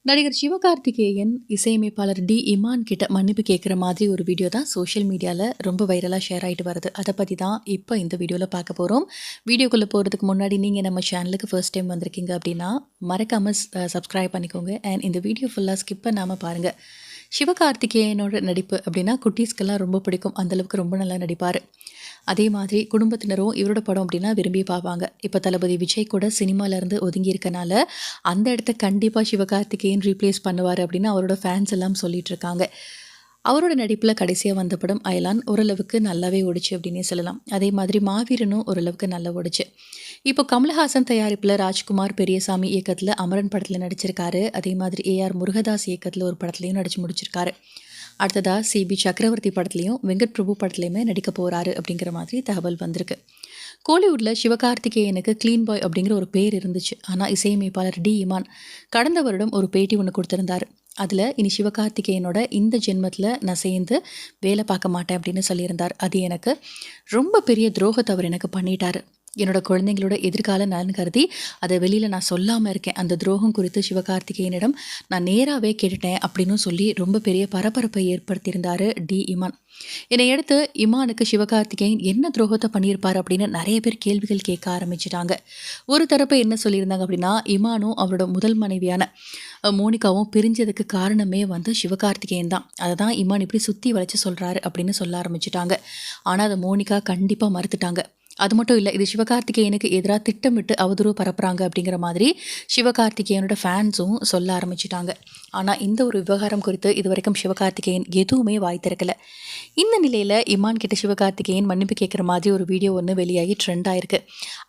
நடிகர் சிவகார்த்திகேயன் இசையமைப்பாளர் டி இமான் கிட்ட மன்னிப்பு கேட்குற மாதிரி ஒரு வீடியோ தான் சோஷியல் மீடியாவில் ரொம்ப வைரலாக ஷேர் ஆகிட்டு வருது. அதை பற்றி தான் இப்போ இந்த வீடியோவில் பார்க்க போகிறோம். வீடியோக்குள்ளே போகிறதுக்கு முன்னாடி நீங்கள் நம்ம சேனலுக்கு ஃபர்ஸ்ட் டைம் வந்திருக்கீங்க அப்படின்னா மறக்காமல் சப்ஸ்கிரைப் பண்ணிக்கோங்க. அண்ட் இந்த வீடியோ ஃபுல்லாக ஸ்கிப் பண்ணாமல் பாருங்கள். சிவகார்த்திகேயனோட நடிப்பு அப்படின்னா குட்டீஸ்க்கெல்லாம் ரொம்ப பிடிக்கும். அந்தளவுக்கு ரொம்ப நல்லா நடிப்பார். அதே மாதிரி குடும்பத்தினரும் இவரோட படம் அப்படின்னா விரும்பி பார்ப்பாங்க. இப்போ தளபதி விஜய் கூட சினிமாலேருந்து ஒதுங்கி இருக்கனால அந்த இடத்த கண்டிப்பாக சிவகார்த்திகேயன் ரீப்ளேஸ் பண்ணுவார் அப்படின்னு அவரோட ஃபேன்ஸ் எல்லாம் சொல்லிட்டு இருக்காங்க. அவரோட நடிப்பில் கடைசியாக வந்த படம் அயலான் ஓரளவுக்கு நல்லாவே ஓடிச்சு அப்படின்னே சொல்லலாம். அதே மாதிரி மாவீரனும் ஓரளவுக்கு நல்லா ஓடிச்சு. இப்போ கமல்ஹாசன் தயாரிப்பில் ராஜ்குமார் பெரியசாமி இயக்கத்தில் அமரன் படத்தில் நடிச்சிருக்காரு. அதே மாதிரி ஏஆர் முருகதாஸ் இயக்கத்தில் ஒரு படத்துலையும் நடிச்சு முடிச்சிருக்காரு. அடுத்ததாக சிபி சக்கரவர்த்தி படத்துலையும் வெங்கட் பிரபு படத்துலையுமே நடிக்க போகிறாரு அப்படிங்கிற மாதிரி தகவல் வந்திருக்கு. கோலிவுட்டில் சிவகார்த்திகேயனுக்கு க்ளீன் பாய் அப்படிங்கிற ஒரு பேர் இருந்துச்சு. ஆனால் இசையமைப்பாளர் டி இமான் கடந்த வருடம் ஒரு பேட்டி ஒன்று கொடுத்துருந்தாரு. அதில் இனி சிவகார்த்திகேயனோட இந்த ஜென்மத்தில் நான் சேர்ந்து வேலை பார்க்க மாட்டேன் அப்படின்னு சொல்லியிருந்தார். அது எனக்கு ரொம்ப பெரிய துரோகத்தை அவர் எனக்கு பண்ணிட்டாரு. என்னோட குழந்தைங்களோட எதிர்கால நலன் கருதி அதை வெளியில் நான் சொல்லாமல் இருக்கேன். அந்த துரோகம் குறித்து சிவகார்த்திகேயனிடம் நான் நேராகவே கேட்டுட்டேன் அப்படின்னு சொல்லி ரொம்ப பெரிய பரபரப்பை ஏற்படுத்தியிருந்தார் டி இமான். இதையடுத்து இமானுக்கு சிவகார்த்திகேயன் என்ன துரோகத்தை பண்ணியிருப்பார் அப்படின்னு நிறைய பேர் கேள்விகள் கேட்க ஆரம்பிச்சிட்டாங்க. ஒரு தரப்பு என்ன சொல்லியிருந்தாங்க அப்படின்னா, இமானும் அவரோட முதல் மனைவியான மோனிகாவும் பிரிஞ்சதுக்கு காரணமே சிவகார்த்திகேயன் தான். அதை தான் இமான் இப்படி சுற்றி வளைச்சு சொல்கிறாரு அப்படின்னு சொல்ல ஆரம்பிச்சிட்டாங்க. ஆனால் அதை மோனிகா கண்டிப்பாக மறுத்துட்டாங்க. அது மட்டும் இல்லை, இது சிவகார்த்திகேயனுக்கு எதிராக திட்டமிட்டு அவதூறு பரப்புகிறாங்க அப்படிங்கிற மாதிரி சிவகார்த்திகேயனோட ஃபேன்ஸும் சொல்ல ஆரம்பிச்சிட்டாங்க. ஆனால் இந்த ஒரு விவகாரம் குறித்து இது வரைக்கும் சிவகார்த்திகேயன் எதுவுமே வாய் திறக்கலை. இந்த நிலையில் இமான் கிட்ட சிவகார்த்திகேயன் மன்னிப்பு கேட்குற மாதிரி ஒரு வீடியோ ஒன்று வெளியாகி ட்ரெண்ட் ஆயிருக்கு.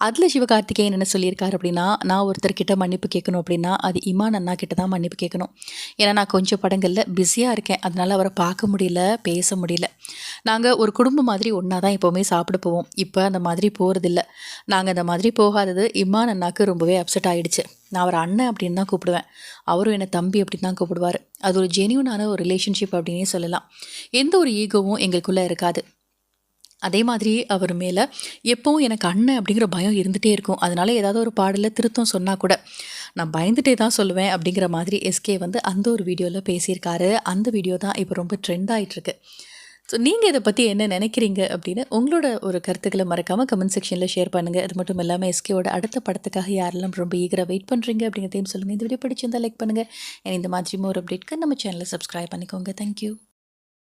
அதில் சிவகார்த்திகேயன் என்ன சொல்லியிருக்காரு அப்படின்னா, நான் ஒருத்தர்கிட்ட மன்னிப்பு கேட்கணும் அப்படின்னா அது இமான் அண்ணா கிட்ட தான் மன்னிப்பு கேட்கணும். ஏன்னா நான் கொஞ்சம் படங்களில் பிஸியாக இருக்கேன், அதனால் அவரை பார்க்க முடியல, பேச முடியல. நாங்கள் ஒரு குடும்பம் மாதிரி ஒன்றா தான் எப்போவுமே சாப்பிட போவோம். இப்போ அந்த மாதிரி போகிறதில்ல. நாங்கள் அந்த மாதிரி போகாதது இமான் அண்ணாக்கு ரொம்பவே அப்செட் ஆகிடுச்சு. நான் அவர் அண்ணன் அப்படின்னு தான் கூப்பிடுவேன், அவரும் என்னை தம்பி அப்படின்னு தான் கூப்பிடுவார். அது ஒரு ஜென்யூனான ஒரு ரிலேஷன்ஷிப் அப்படின்னே சொல்லலாம். எந்த ஒரு ஈகோவும் எங்களுக்குள்ளே இருக்காது. அதே மாதிரி அவர் மேலே எப்போவும் எனக்கு அண்ணன் அப்படிங்கிற பயம் இருந்துகிட்டே இருக்கும். அதனால் ஏதாவது ஒரு பாடலில் திருத்தம் சொன்னால் கூட நான் பயந்துட்டே தான் சொல்லுவேன் அப்படிங்கிற மாதிரி எஸ்கே அந்த ஒரு வீடியோவில் பேசியிருக்காரு. அந்த வீடியோ தான் இப்போ ரொம்ப ட்ரெண்ட் ஆகிட்டுருக்கு. ஸோ நீங்கள் இதை பற்றி என்ன நினைக்கிறீங்க அப்படின்னு உங்களோட ஒரு கருத்துக்களை மறக்காமல் கமெண்ட் செக்ஷனில் ஷேர் பண்ணுங்கள். அது மட்டும் இல்லாமல் எஸ்கேவோட அடுத்த படத்துக்காக யாரெல்லாம் ரொம்ப ஈகராக வெயிட் பண்ணுறீங்க அப்படிங்கிறதையும் சொல்லுங்கள். இந்த வீடியோ பிடிச்சிருந்தால் லைக் பண்ணுங்கள். இந்த மாதிரி ஒரு அப்டேட்க்கு நம்ம சேனலை சப்ஸ்கிரைப் பண்ணிக்கோங்க. தேங்க்யூ.